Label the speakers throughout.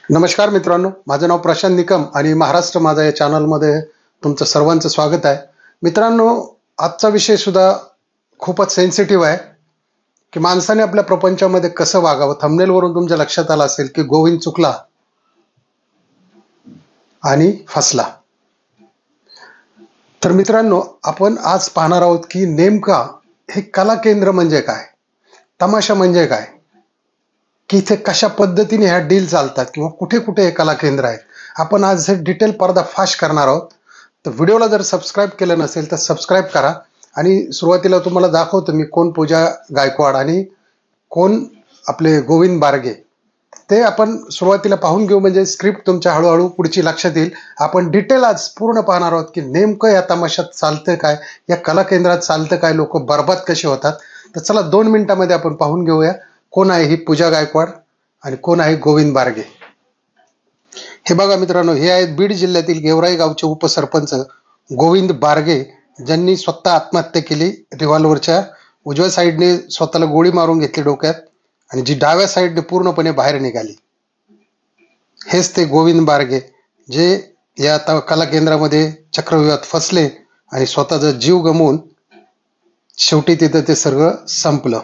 Speaker 1: नमस्कार मित्रांनो, माझं नाव प्रशांत निकम आणि महाराष्ट्र माझा या चॅनलमध्ये तुमचं सर्वांचं स्वागत आहे. मित्रांनो, आजचा विषय सुद्धा खूपच सेन्सिटिव्ह आहे की माणसाने आपल्या प्रपंचामध्ये कसं वागावं. थंबनेलवरून तुमच्या लक्षात आलं असेल की गोविंद चुकला आणि फसला. तर मित्रांनो, आपण आज पाहणार आहोत की नेमका हे कला केंद्र म्हणजे काय, तमाशा म्हणजे काय, की इथे कशा पद्धतीने ह्या डील चालतात किंवा कुठे कुठे हे कला केंद्र आहेत. आपण आज हे डिटेल पर्दाफाश करणार आहोत. तर व्हिडिओला जर सबस्क्राईब केलं नसेल तर सबस्क्राईब करा. आणि सुरुवातीला तुम्हाला दाखवतो मी कोण पूजा गायकवाड आणि कोण आपले गोविंद बारगे, ते आपण सुरुवातीला पाहून घेऊ, म्हणजे स्क्रिप्ट तुमच्या हळूहळू पुढची लक्षात येईल. आपण डिटेल आज पूर्ण पाहणार आहोत की नेमकं या तमाशात चालतं काय, या कला केंद्रात चालतं काय, लोक बरबाद कसे होतात. तर चला 2 मिनिटांमध्ये आपण पाहून घेऊया कोण आहे ही पूजा गायकवाड आणि कोण आहे गोविंद बारगे. हे बघा मित्रांनो, हे आहेत बीड जिल्ह्यातील गेवराई गावचे उपसरपंच गोविंद बारगे, ज्यांनी स्वतः आत्महत्या केली. रिव्हॉल्वरच्या उजव्या साईडने स्वतःला गोळी मारून घेतली डोक्यात आणि जी डाव्या साईडने पूर्णपणे बाहेर निघाली. हेच ते गोविंद बारगे, जे या कला केंद्रामध्ये चक्रव्यूहात फसले आणि स्वतःचा जीव गमवून शेवटी तिथं ते सगळं संपलं.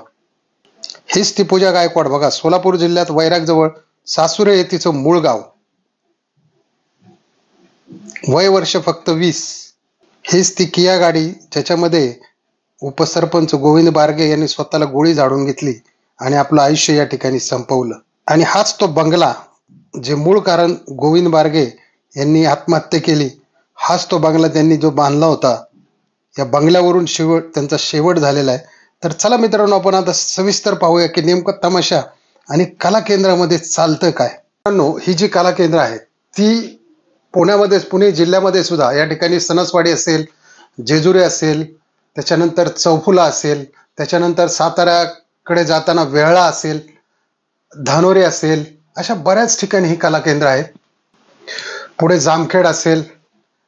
Speaker 1: हेच ती पूजा गायकवाड. बघा, सोलापूर जिल्ह्यात वैरागजवळ सासुरे हे तिचं मूळ गाव. वय वर्ष फक्त 20. हेच ती किया गाडी ज्याच्यामध्ये उपसरपंच गोविंद बारगे यांनी स्वतःला गोळी झाडून घेतली आणि आपलं आयुष्य या ठिकाणी संपवलं. आणि हाच तो बंगला, जे मूळ कारण गोविंद बारगे यांनी आत्महत्या केली, हाच तो बंगला त्यांनी जो बांधला होता. या बंगल्यावरून त्यांचा शेवट झालेला आहे. तर चला मित्रांनो, आपण आता सविस्तर पाहूया की नेमकं तमाशा आणि कला केंद्रामध्ये चालतं काय. मित्रांनो, ही जी कला केंद्र आहेत ती पुणे जिल्ह्यामध्ये सुद्धा या ठिकाणी सणसवाडी असेल, जेजुरी असेल, त्याच्यानंतर चौफुला असेल, त्याच्यानंतर साताऱ्याकडे जाताना वेहळा असेल, धानोरी असेल, अशा बऱ्याच ठिकाणी ही कला केंद्र आहेत. पुढे जामखेड असेल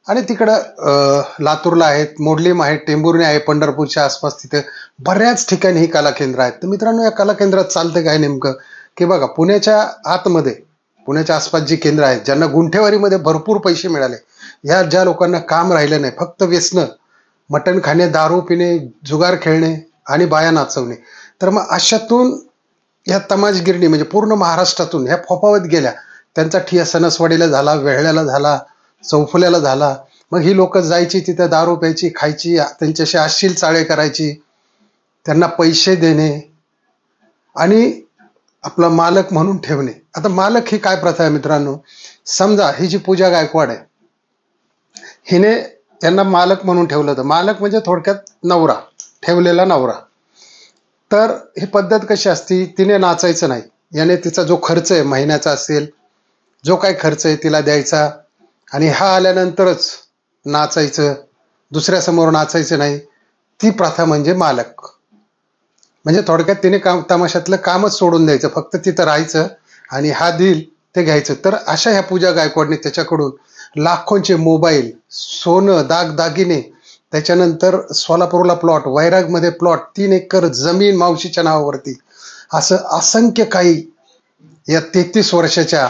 Speaker 1: आणि तिकडं लातूरला आहेत, मोडलीम आहे, टेंभुर्णी आहे, पंढरपूरच्या आसपास तिथे बऱ्याच ठिकाणी ही कला केंद्र आहेत. तर मित्रांनो, या कला केंद्रात चालतं काय नेमकं, की बघा, पुण्याच्या आतमध्ये, पुण्याच्या आसपास जी केंद्र आहेत, ज्यांना गुंठेवारीमध्ये भरपूर पैसे मिळाले, या ज्या लोकांना काम राहिलं नाही, फक्त व्यसनं, मटण खाणे, दारू पिणे, जुगार खेळणे आणि बाया नाचवणे, तर मग अशातून या तमाशगिरणी म्हणजे पूर्ण महाराष्ट्रातून ह्या फोफावत गेल्या. त्यांचा ठिया सणसवाडीला झाला, वेहळ्याला झाला, चौफुल्याला झाला. मग ही लोक जायची तिथं, दारू प्यायची, खायची, त्यांच्याशी अश्लील चाळे करायची, त्यांना पैसे देणे आणि आपला मालक म्हणून ठेवणे. आता मालक ही काय प्रथा आहे मित्रांनो, समजा ही जी पूजा गायकवाड आहे, हिने त्यांना मालक म्हणून ठेवलं होतं. मालक म्हणजे थोडक्यात नवरा, ठेवलेला नवरा. तर ही पद्धत कशी असती, तिने नाचायचं नाही, याने तिचा जो खर्च आहे महिन्याचा असेल, जो काय खर्च आहे तिला द्यायचा आणि हा आल्यानंतरच नाचायचं, दुसऱ्यासमोर नाचायचं नाही. ती प्रथा म्हणजे मालक. म्हणजे थोडक्यात तिने तमाशातलं कामच सोडून द्यायचं, फक्त तिथं राहायचं आणि हा दिल ते घ्यायचं. तर अशा ह्या पूजा गायकवाडने त्याच्याकडून लाखोंचे मोबाईल, सोनं, दागदागिने, त्याच्यानंतर सोलापूरला प्लॉट, वैरागमध्ये प्लॉट, 3 एकर जमीन मावशीच्या नावावरती, असं असंख्य काही या 33 वर्षाच्या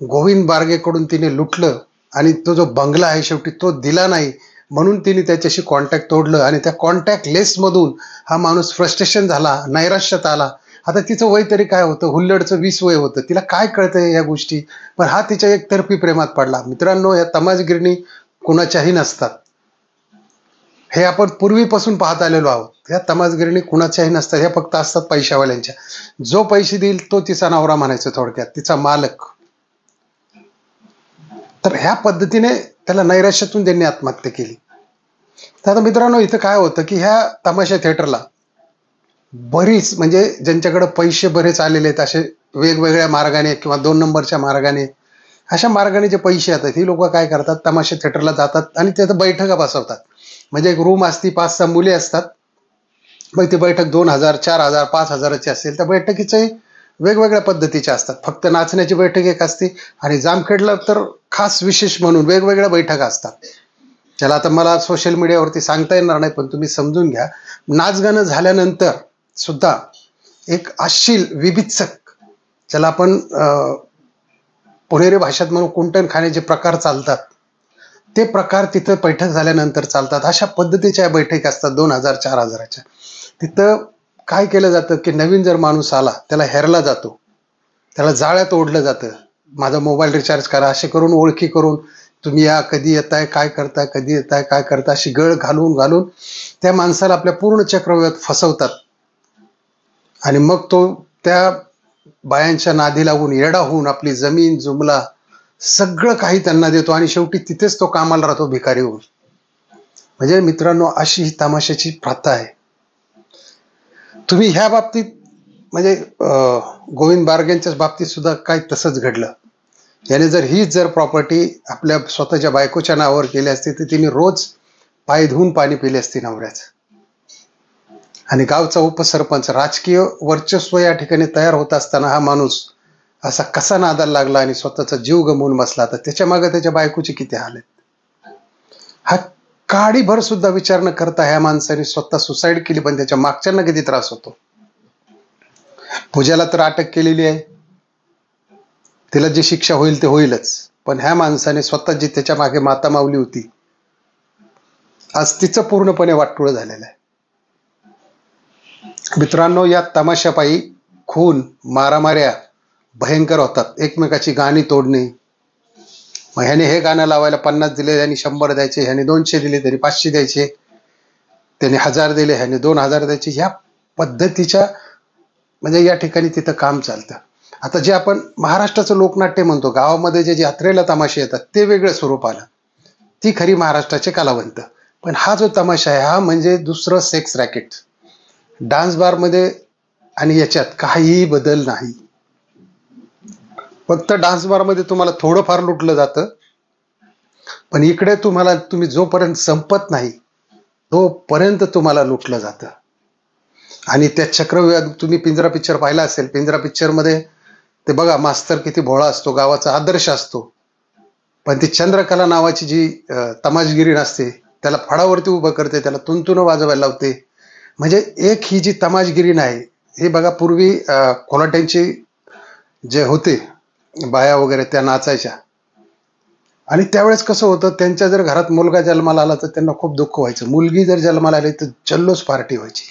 Speaker 1: गोविंद बारगेकडून तिने लुटलं. आणि तो जो बंगला आहे शेवटी तो दिला नाही, म्हणून तिने त्याच्याशी कॉन्टॅक्ट तोडलं आणि त्या कॉन्टॅक्ट लेसमधून हा माणूस फ्रस्ट्रेशन झाला, नैराश्यात आला. आता तिचं वय तरी काय होतं, हुल्लडचं 20 वय होतं, तिला काय कळतंय या गोष्टी, पण हा तिच्या एकतर्फी प्रेमात पडला. मित्रांनो, या तमाशगिरणी कुणाच्याही नसतात, हे आपण पूर्वीपासून पाहत आलेलो आहोत. ह्या तमाशगिरणी कुणाच्याही नसतात, ह्या फक्त असतात पैशावाल्यांच्या. जो पैसे देईल तो तिचा नवरा म्हणायचं, थोडक्यात तिचा मालक. तर ह्या पद्धतीने त्याला नैराश्यातून त्यांनी आत्महत्या केली. तर आता मित्रांनो, इथं काय होतं की ह्या तमाशा थिएटरला बरीच, म्हणजे ज्यांच्याकडे पैसे बरेच आलेले आहेत, असे वेगवेगळ्या मार्गाने किंवा 2 नंबरच्या मार्गाने, अशा मार्गाने जे पैसे येतात, ही लोक काय करतात, तमाशा थिएटरला जातात आणि तिथं बैठका बसवतात. म्हणजे एक रूम असती, 5-6 मुले असतात. मग ती बैठक 2000, 4000, 5000ची असेल. त्या बैठकीचे वेगवेगळ्या पद्धतीच्या असतात. फक्त नाचण्याची बैठक एक असते आणि जामखेडला तर खास विशेष म्हणून वेगवेगळ्या बैठका असतात. त्याला आता मला सोशल मीडियावरती सांगता येणार नाही, पण तुम्ही समजून घ्या. नाचगाणं झाल्यानंतर सुद्धा एक अश्लील, विभित्सक, ज्याला आपण पुणेरी भाषेत म्हणून कुंटण खाण्याचे प्रकार चालतात, ते प्रकार तिथं बैठक झाल्यानंतर चालतात. अशा पद्धतीच्या बैठकी असतात 2000-4000च्या. तिथं काय केलं जातं की नवीन जर माणूस आला त्याला हेरला जातो, त्याला जाळ्यात ओढलं जातं. माझा मोबाईल रिचार्ज करा असे करून, ओळखी करून, तुम्ही या, कधी येताय, काय करताय, कधी येताय, काय करताय, अशी गळ घालून घालून त्या माणसाला आपल्या पूर्ण चक्रव्यूहात फसवतात. आणि मग तो त्या बायांच्या नादी लागून येडा होऊन आपली जमीन जुमला सगळं काही त्यांना देतो आणि शेवटी तिथेच तो कामाला राहतो भिकारी होऊन. म्हणजे मित्रांनो, अशी ही तमाशाची प्रथा आहे. तुम्ही ह्या बाबतीत म्हणजे गोविंद बारगेंच्याच बाबतीत सुद्धा काय तसंच घडलं. याने जर हीच जर प्रॉपर्टी आपल्या स्वतःच्या बायकोच्या नावावर केली असती तर तिने रोज पाय धुवून पाणी पिले असते नवऱ्याचं. आणि गावचा उपसरपंच, राजकीय वर्चस्व या ठिकाणी तयार होत असताना हा माणूस असा कसा नादाला लागला आणि स्वतःचा जीव गमवून बसला, तर त्याच्या मागे त्याच्या बायकोचे किती हाल आहेत. हा काडीभर सुद्धा विचार न करता ह्या माणसाने स्वतः सुसाईड केली, पण त्याच्या मागच्यांना किती त्रास होतो. पूजाला तर अटक केलेली आहे, तिला जी शिक्षा होईल ते होईलच, पण ह्या माणसाने स्वतः जी त्याच्या मागे माता मावली होती, आज तिचं पूर्णपणे वाटोळं झालेलं आहे. मित्रांनो, या तमाशापायी खून, मारामाऱ्या भयंकर होतात. एकमेकाची गाणी तोडणे. मग ह्याने हे गाणं लावायला 50 दिले, ह्याने 100 द्यायचे, ह्याने 200 दिले तरी 500 द्यायचे, त्याने 1000 दिले ह्याने 2000 द्यायचे. ह्या पद्धतीच्या म्हणजे या ठिकाणी तिथं काम चालतं. आता जे आपण महाराष्ट्राचं लोकनाट्य म्हणतो, गावामध्ये जे यात्रेला तमाशे येतात ते वेगळं स्वरूप आलं, ती खरी महाराष्ट्राचे कलावंत. पण हा जो तमाशा आहे हा म्हणजे दुसरं सेक्स रॅकेट. डान्स बारमध्ये आणि याच्यात काहीही बदल नाही. फक्त डान्स बारमध्ये तुम्हाला थोडंफार लुटलं जातं, पण इकडे तुम्ही जोपर्यंत संपत नाही तोपर्यंत तुम्हाला लुटलं जातं. आणि त्या चक्रव्यूहात तुम्ही पिंजरा पिक्चर पाहिला असेल. पिंजरा पिक्चरमध्ये ते बघा, मास्तर किती भोळा असतो, गावाचा आदर्श असतो, पण ती चंद्रकला नावाची जी तमाशगिरी असते त्याला फळावरती उभं करते, त्याला तुंतुन वाजवायला लावते. म्हणजे एक ही जी तमाशगिरी नाही, हे बघा पूर्वी कोल्हाट्यांची जे होते बाया वगैरे त्या नाचायच्या, आणि त्यावेळेस कसं होतं, त्यांच्या जर घरात मुलगा जन्माला आला तर त्यांना खूप दुःख व्हायचं, मुलगी जर जन्माला आली तर जल्लोष पार्टी व्हायची.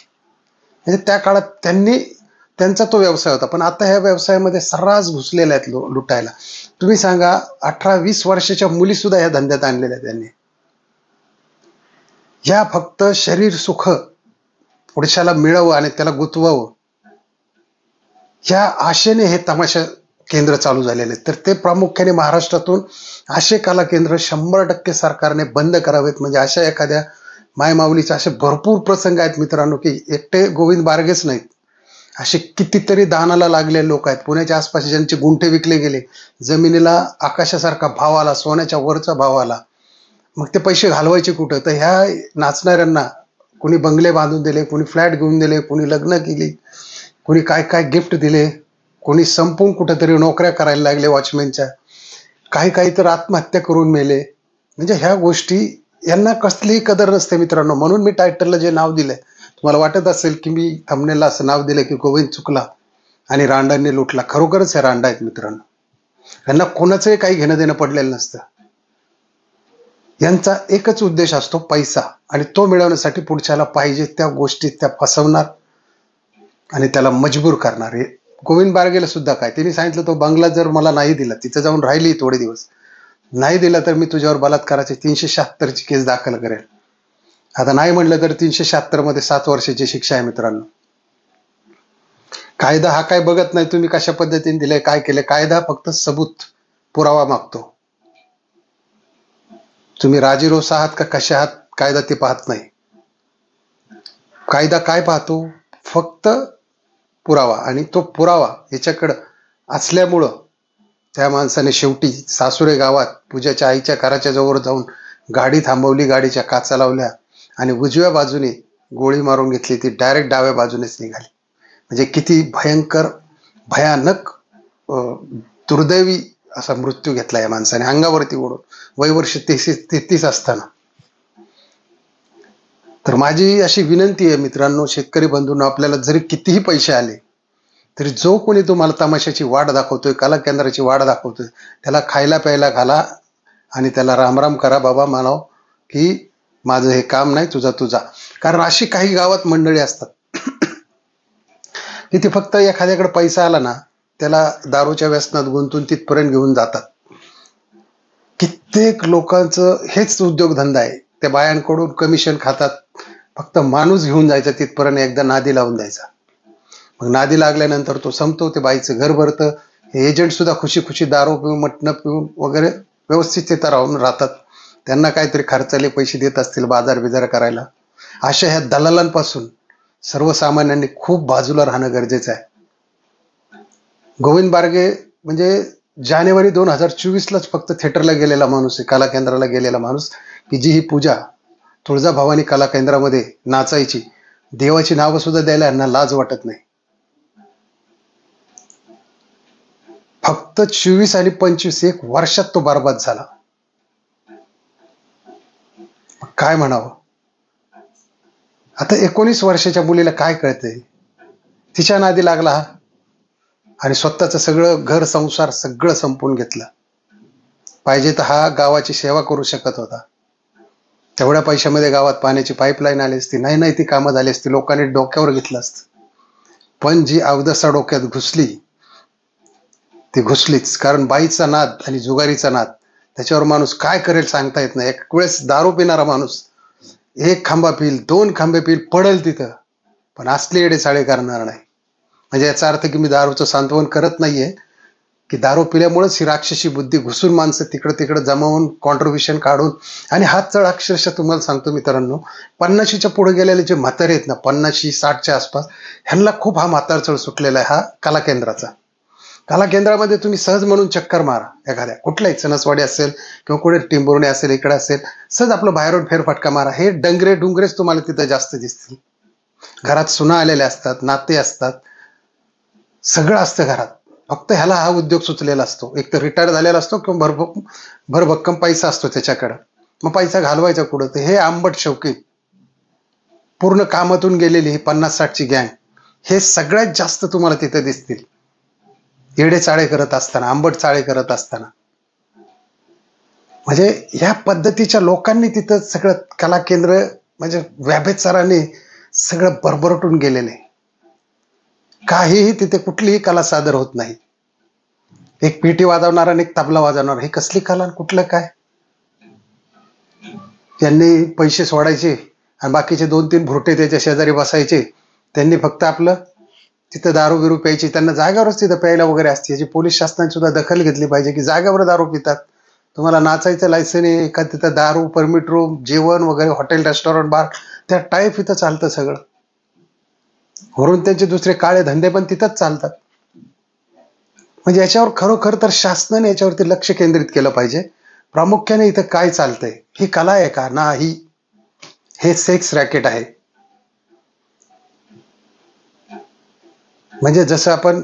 Speaker 1: म्हणजे त्या काळात त्यांचा तो व्यवसाय होता. पण आता ह्या व्यवसायामध्ये सर्रास घुसलेल्या आहेत लुटायला. तुम्ही सांगा, 18-20 वर्षाच्या मुली सुद्धा ह्या धंद्यात आणलेल्या त्यांनी. ह्या फक्त शरीर सुख पुरुषाला मिळावं आणि त्याला गुंतवावं, ह्या आशेने हे तमाशा केंद्र चालू झालेले. तर ते प्रामुख्याने महाराष्ट्रातून असे कला केंद्र 100% सरकारने बंद करावेत. म्हणजे अशा एखाद्या मायमाऊलीचे असे भरपूर प्रसंग आहेत मित्रांनो, की एकटे गोविंद बारगेच नाहीत, असे कितीतरी दानाला लागलेले लोक आहेत. पुण्याच्या आसपास ज्यांचे गुंठे विकले गेले, जमिनीला आकाशासारखा भाव आला, सोन्याच्या वरचा भाव आला, मग ते पैसे घालवायचे कुठं? तर ह्या नाचणाऱ्यांना कोणी बंगले बांधून दिले, कोणी फ्लॅट घेऊन दिले, कोणी लग्न केली, कोणी काय काय गिफ्ट दिले, कोणी संपून कुठेतरी नोकऱ्या करायला लागले वॉचमॅनच्या, काही तर आत्महत्या करून मेले. म्हणजे ह्या गोष्टी यांना कसलीही कदर नसते मित्रांनो. म्हणून मी टायटलला जे नाव दिलंय, तुम्हाला वाटत असेल की मी थंबनेलला असं नाव दिलं की गोविंद चुकला आणि रांडांनी लुटला. खरोखरच हे रांडा आहेत मित्रांनो. यांना कोणाचंही काही घेणं देणं पडलेलं नसतं. यांचा एकच उद्देश असतो, पैसा, आणि तो मिळवण्यासाठी पुढच्याला पाहिजे त्या गोष्टीत त्या फसवणार आणि त्याला मजबूर करणार. हे गोविंद बारगेला सुद्धा काय, तिने सांगितलं, तो बंगला जर मला नाही दिला, तिथं जाऊन राहिली थोडे दिवस, नाही दिला तर मी तुझ्यावर बलात्काराची 376ची केस दाखल करेल. आता नाही म्हणलं तर 376 मध्ये 7 वर्षाची शिक्षा आहे मित्रांनो. कायदा हा काय बघत नाही तुम्ही कशा पद्धतीने दिलंय, काय केलंय. कायदा फक्त सबूत, पुरावा मागतो. तुम्ही राजीरोस आहात का कशा आहात, कायदा ते पाहत नाही. कायदा काय पाहतो? फक्त पुरावा. आणि तो पुरावा याच्याकडं असल्यामुळं त्या माणसाने शेवटी सासुरे गावात पूजाच्या आईच्या घराच्या जवळ जाऊन गाडी थांबवली, गाडीच्या काचा लावल्या आणि उजव्या बाजूने गोळी मारून घेतली. ती डायरेक्ट डाव्या बाजूनेच निघाली. म्हणजे किती भयंकर, भयानक, दुर्दैवी असा मृत्यू घेतला या माणसाने अंगावरती ओढून, वयवर्ष 33 असताना. तर माझी अशी विनंती आहे मित्रांनो, शेतकरी बंधूंनो, आपल्याला जरी कितीही पैसे आले तरी जो कोणी तुम्हाला तमाशाची वाट दाखवतोय, कला केंद्राची वाट दाखवतोय, त्याला खायला प्यायला घाला आणि त्याला रामराम करा बाबा, म्हणाव की माझं हे काम नाही, तुझा. कारण अशी काही गावात मंडळी असतात की ती फक्त एखाद्याकडे पैसा आला ना, त्याला दारूच्या व्यसनात गुंतून तिथपर्यंत घेऊन जातात. कित्येक लोकांचं हेच उद्योगधंदा आहे. त्या बायांकडून कमिशन खातात, फक्त माणूस घेऊन जायचा तिथपर्यंत, एकदा नादी लावून द्यायचा. मग नादी लागल्यानंतर तो संपतो, ते बाईचं घर भरतं. हे एजंट सुद्धा खुशी खुशी दारू पिऊन मटणं पिऊन वगैरे व्यवस्थित तिथं राहून राहतात. त्यांना काहीतरी खर्चाले पैसे देत असतील बाजार बिजार करायला. अशा ह्या दलालांपासून सर्वसामान्यांनी खूप बाजूला राहणं गरजेचं आहे. गोविंद बारगे म्हणजे जानेवारी 2024लाच फक्त थिएटरला गेलेला माणूस आहे, कला केंद्राला गेलेला माणूस, की जी ही पूजा तुळजाभवानी कला केंद्रामध्ये नाचायची, देवाची नावं सुद्धा द्यायला यांना लाज वाटत नाही. फक्त 24 आणि 25 एक वर्षात तो बरबाद झाला. काय म्हणावं आता? 19 वर्षाच्या मुलीला काय कळतंय? तिच्या नादी लागला हा आणि स्वतःचं सगळं घर संसार सगळं संपवून घेतलं. पाहिजे तर हा गावाची सेवा करू शकत होता. तेवढ्या पैशामध्ये गावात पाण्याची पाईपलाईन आली असती, नाही ती कामं झाली असती, लोकांनी डोक्यावर घेतलं असतं. पण जी अवदसा डोक्यात घुसली ती घुसलीच. कारण बाईचा नाद आणि जुगारीचा नाद, त्याच्यावर माणूस काय करेल सांगता येत नाही. एक वेळेस दारू पिणारा माणूस 1 खांबा पिल, 2 खांबे पिल, पडेल तिथं, पण असले येडे चाळे करणार नाही. म्हणजे याचा अर्थ की मी दारूचं सांत्वन करत नाहीये, की दारू पिल्यामुळेच ही राक्षसी बुद्धी घुसून माणसं तिकडं जमावून कॉन्ट्रीब्युशन काढून. आणि हात चढ अक्षरशः तुम्हाला सांगतो मित्रांनो, 50च्या पुढे गेलेले जे म्हातारे आहेत ना, 50-60च्या आसपास, ह्यांना खूप हा म्हातारचळ सुटलेला आहे हा कला केंद्राचा. कला केंद्रामध्ये तुम्ही सहज म्हणून चक्कर मारा, एखाद्या कुठलाही सणसवाडी असेल किंवा कुठे टिंबुर्णी असेल, इकडे असेल, सहज आपलं बाहेरून फेरफटका मारा. हे डंगरे डुंगरेच तुम्हाला तिथं जास्त दिसतील. घरात सुना आलेल्या असतात, नाते असतात, सगळं असतं घरात. फक्त ह्याला हा उद्योग सुचलेला असतो. एक तर रिटायर झालेला असतो किंवा भरभक्कम पैसा असतो त्याच्याकडं. मग पैसा घालवायचा कुठं? तर हे आंबट शौकीन, पूर्ण कामातून गेलेली ही 50-60ची गँग, हे सगळ्यात जास्त तुम्हाला तिथं दिसतील. येडे चाळे करत असताना, आंबट चाळे करत असताना. म्हणजे ह्या पद्धतीच्या लोकांनी तिथं सगळं कला केंद्र म्हणजे व्याभेचाराने सगळं बरबरटून गेलेले. काहीही तिथे कुठलीही कला सादर होत नाही. एक पेटी वाजवणारा आणि एक तबला वाजवणारा, हे कसली कला कुठलं काय? त्यांनी पैसे सोडायचे आणि बाकीचे 2-3 भुरटे त्याच्या शेजारी बसायचे. त्यांनी फक्त आपलं तिथं दारू बिरू प्यायची. त्यांना जागेवरच तिथं प्यायला वगैरे असते. याची पोलीस शासनाने सुद्धा दखल घेतली पाहिजे की जागेवर दारू पितात. तुम्हाला नाचायचं लायसन आहे का? तिथं दारू, परमिट रूम, जेवण वगैरे, हॉटेल, रेस्टॉरंट, बार, त्या टाईप इथं चालतं सगळं. वरून त्यांचे दुसरे काळे धंदे पण तिथंच चालतात. म्हणजे याच्यावर खरोखर तर शासनाने याच्यावरती लक्ष केंद्रित केलं पाहिजे. प्रामुख्याने इथं काय चालतंय? ही कला आहे का? नाही, हे सेक्स रॅकेट आहे. म्हणजे जसं आपण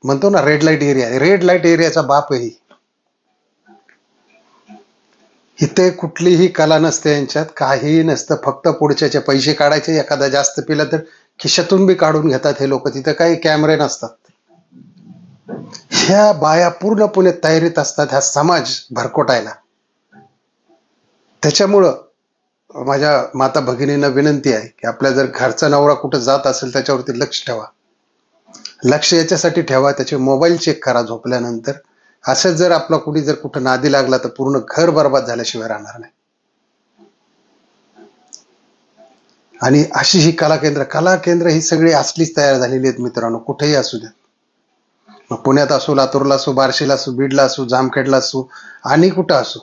Speaker 1: म्हणतो ना red light area, red light एरियाचा बाप आहे. इथे कुठलीही कला नसते, यांच्यात काहीही नसतं. फक्त पुढच्याचे पैसे काढायचे. एखादा जास्त पिला तर खिशातून बी काढून घेतात हे लोक. तिथं काही कॅमेरे नसतात. ह्या बाया पूर्णपणे तयारीत असतात हा समाज भरकोटायला. त्याच्यामुळं माझ्या माता भगिनींना विनंती आहे की आपल्या जर घरचा नवरा कुठं जात असेल त्याच्यावरती लक्ष ठेवा. लक्ष याच्यासाठी ठेवा, त्याचे मोबाईल चेक करा झोपल्यानंतर. असंच जर आपला कुणी जर कुठं नादी लागला तर पूर्ण घर बरबाद झाल्याशिवाय राहणार नाही. आणि अशी ही कला केंद्र ही सगळी असलीच तयार झालेली आहेत मित्रांनो. कुठेही असू द्या, मग पुण्यात असो, लातूरला असो, बार्शीला असो, बीडला असो, जामखेडला असो, आणि कुठं असो,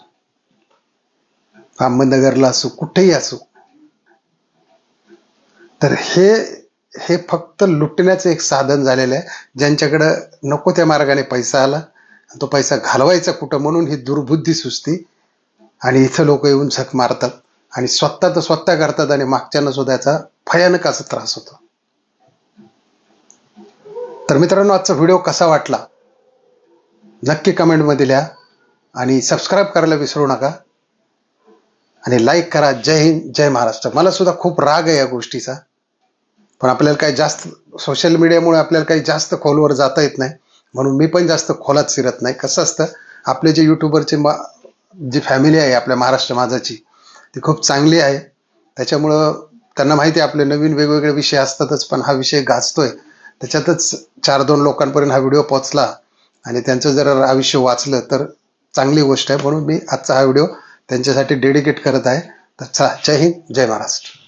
Speaker 1: अहमदनगरला असो, कुठेही असो, तर हे फक्त लुटण्याचं एक साधन झालेलं आहे. ज्यांच्याकडं नको त्या मार्गाने पैसा आला, तो पैसा घालवायचा कुठं म्हणून ही दुर्बुद्धी सुचती. आणि इथं लोक येऊन झक मारतात आणि स्वतः तर स्वतः करतात आणि मागच्यांना सुद्धा याचा भयानक असा त्रास होतो. तर मित्रांनो, आजचा व्हिडिओ कसा वाटला नक्की कमेंटमध्ये लिहा आणि सबस्क्राईब करायला विसरू नका आणि लाईक करा. जय हिंद, जय महाराष्ट्र. मला सुद्धा खूप राग आहे या गोष्टीचा, पण आपल्याला काही जास्त सोशल मीडियामुळे आपल्याला काही जास्त खोलवर जाता येत नाही, म्हणून मी पण जास्त खोलात शिरत नाही. कसं असतं, आपले जे युट्यूबरचे जी फॅमिली आहे आपल्या महाराष्ट्र माझाची, ती खूप चांगली आहे. त्याच्यामुळं त्यांना माहिती आहे आपले नवीन वेगवेगळे विषय असतातच, पण हा विषय गाजतोय त्याच्यातच 4-2 लोकांपर्यंत हा व्हिडिओ पोहोचला आणि त्यांचं जर आयुष्य वाचलं तर चांगली गोष्ट आहे. म्हणून मी आजचा हा व्हिडिओ त्यांच्यासाठी डेडिकेट करत आहे. तर चला, जय हिंद, जय महाराष्ट्र.